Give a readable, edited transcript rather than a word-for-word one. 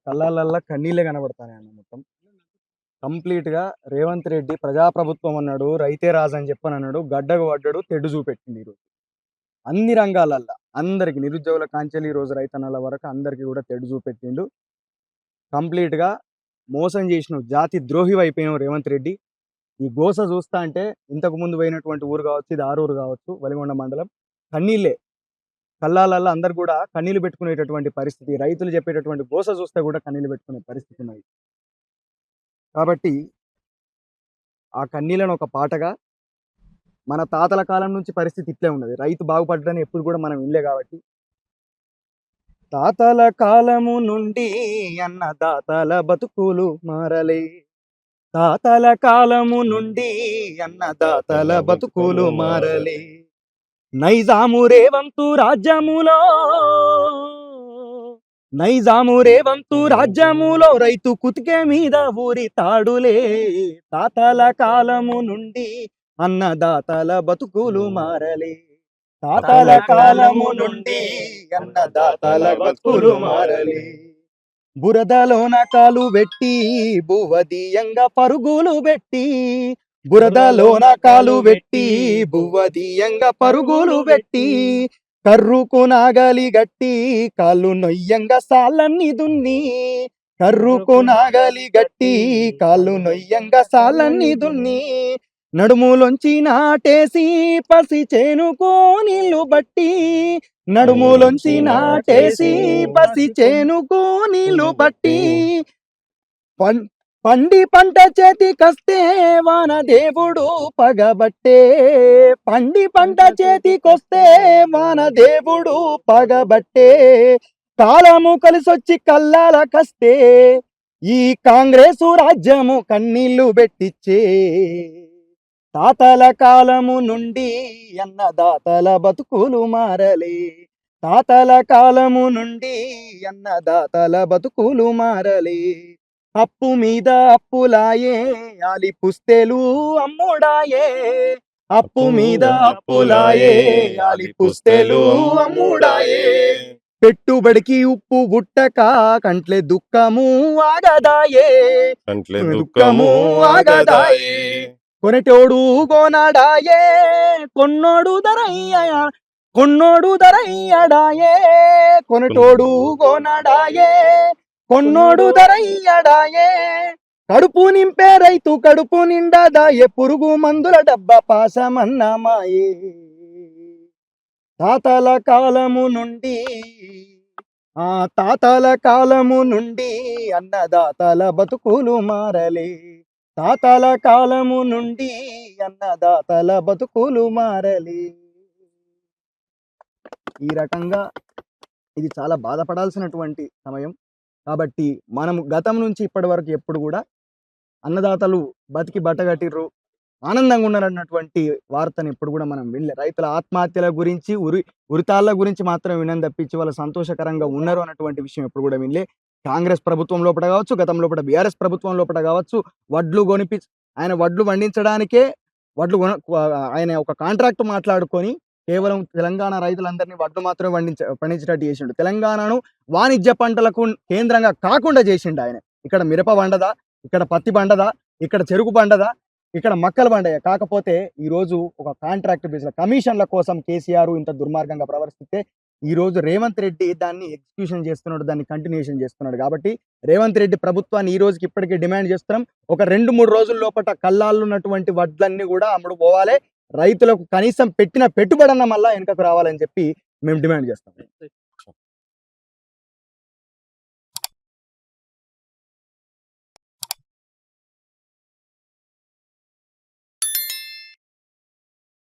కళ్ళాలల్లా కన్నీళ్ళే కనబడతానయన్న మొత్తం. కంప్లీట్‌గా రేవంత్ రెడ్డి ప్రజాప్రభుత్వం అన్నాడు, రైతే రాజు అని చెప్పనన్నాడు. గడ్డకు పడ్డాడు, తెడ్డు చూపెట్టిండు ఈరోజు. అన్ని రంగాలల్ల అందరికి నిరుద్యోగుల కాంచెలి ఈరోజు రైతన్నల వరకు అందరికి కూడా తెడ్డు చూపెట్టిండు. కంప్లీట్‌గా మోసం చేసినవు, జాతి ద్రోహివి అయిపోయినావు రేవంత్ రెడ్డి. ఈ గోస చూస్తా అంటే ఇంతకు ముందు పోయినటువంటి ఊరు కావచ్చు, ఇది ఆరూరు కావచ్చు, వలిగొండ మండలం. కన్నీళ్ళే. కళ్ళాలల్లా అందరూ కూడా కన్నీళ్లు పెట్టుకునేటటువంటి పరిస్థితి. రైతులు చెప్పేటటువంటి గోస చూస్తే కూడా కన్నీళ్లు పెట్టుకునే పరిస్థితి ఉన్నది. కాబట్టి ఆ కన్నీళ్లను ఒక పాటగా మన తాతల కాలం నుంచి పరిస్థితి ఇట్లే ఉన్నది. రైతు బాగుపడ్డని ఎప్పుడు కూడా మనం వినలే కాబట్టి తాతల కాలము నుండి అన్నదాతల బతుకులు మారలే. తాతల కాలము నుండి అన్నదాతల బతుకులు మారలే. నైజాము రేవంతు రాజ్యములో రైతు కుతికే మీద ఊరి తాడులే. తాతల కాలము నుండి అన్నదాతల బతుకులు మారలే. తాతల కాలము నుండి అన్నదాతల బతుకులు మారలే. బురదలోన కాలు పెట్టి భువదీయంగా పరుగులు పెట్టి, బురదలోన కాలు పెట్టి భువదీయంగా పరుగులు పెట్టి, కర్రుకు నాగలి గట్టి కాళ్ళు నొయ్యంగా సాలన్ని దున్ని, కర్రుకు నాగలి గట్టి కాళ్ళు నొయ్యంగా సాలన్ని దున్ని, నడుములోంచి నాటేసి పసి చేనుకో నీళ్లు బట్టి, నడుములోంచి నాటేసి పసి చేనుకో నీళ్లు బట్టి, పండి పంట చేతికొస్తే వాన దేవుడు పగబట్టే. పండి పంట చేతికొస్తే వాన దేవుడు పగబట్టే. కాలము కలిసొచ్చి కల్లాల కస్తే ఈ కాంగ్రెసు రాజ్యము కన్నీళ్లు పెట్టిచ్చే. తాతల కాలము నుండి అన్నదాతల బతుకులు మారలే. తాతల కాలము నుండి అన్నదాతల బతుకులు మారలే. అప్పు మీద అప్పులాయే ఆలి పుస్తెలు అమ్ముడాయే. అప్పు మీద అప్పులాయే ఆలి పుస్తెలు అమ్ముడాయే. పెట్టుబడికి ఉప్పు గుట్టక కంట్లే దుఃఖము ఆగదాయే. దుఃఖము ఆగదాయే. కొనటోడు కొనడాయే, కొన్నోడు ధరయ్యడాయే. కొనటోడు కొనడాయే, కొన్నోడు ధరయ్యడాయే. కడుపు నింపే రైతు కడుపు నిండదాయే. పురుగు మందుల డబ్బా పాసమన్నమాయే. తాతల కాలము నుండి అన్నదాతల బతుకులు మారలే. తాతల కాలము నుండి అన్నదాతల బతుకులు మారలే. ఈ రకంగా ఇది చాలా బాధపడాల్సినటువంటి సమయం. కాబట్టి మనం గతం నుంచి ఇప్పటి వరకు ఎప్పుడు కూడా అన్నదాతలు బతికి బట్టగట్టిర్రు, ఆనందంగా ఉన్నారన్నటువంటి వార్తను ఎప్పుడు కూడా మనం వినలే. రైతుల ఆత్మహత్యల గురించి ఉరితాళ్ళ గురించి మాత్రం వినని తప్పించి వాళ్ళు సంతోషకరంగా ఉన్నారు అన్నటువంటి విషయం ఎప్పుడు కూడా వినలే. కాంగ్రెస్ ప్రభుత్వం లోపల కావచ్చు, గతం లోపల బీఆర్ఎస్ ప్రభుత్వం లోపల కావచ్చు, ఆయన వడ్లు పండించడానికే ఆయన ఒక కాంట్రాక్ట్ మాట్లాడుకొని కేవలం తెలంగాణ రైతులందరినీ వడ్లు మాత్రమే పండించేటట్టు చేసిండు. తెలంగాణను వాణిజ్య పంటలకు కేంద్రంగా కాకుండా చేసిండు ఆయన. ఇక్కడ మిరప పండదా, ఇక్కడ పత్తి పండదా, ఇక్కడ చెరుకు పండదా, ఇక్కడ మక్కలు పండయా. కాకపోతే ఈరోజు ఒక కాంట్రాక్ట్ బేస్డ్ కమిషన్ల కోసం కేసీఆర్ ఇంత దుర్మార్గంగా ప్రవర్తిస్తే ఈరోజు రేవంత్ రెడ్డి దాన్ని ఎగ్జిక్యూషన్ చేస్తున్నాడు, దాన్ని కంటిన్యూషన్ చేస్తున్నాడు. కాబట్టి రేవంత్ రెడ్డి ప్రభుత్వాన్ని ఈ రోజుకి ఇప్పటికీ డిమాండ్ చేస్తున్నాం. ఒక 2-3 రోజుల లోపల కళ్ళాళ్ళు ఉన్నటువంటి వడ్లన్నీ కూడా అమ్ముడు పోవాలి. రైతులకు కనీసం పెట్టిన పెట్టుబడన్న మళ్ళా వెనుకకు రావాలని చెప్పి మేము డిమాండ్ చేస్తాం.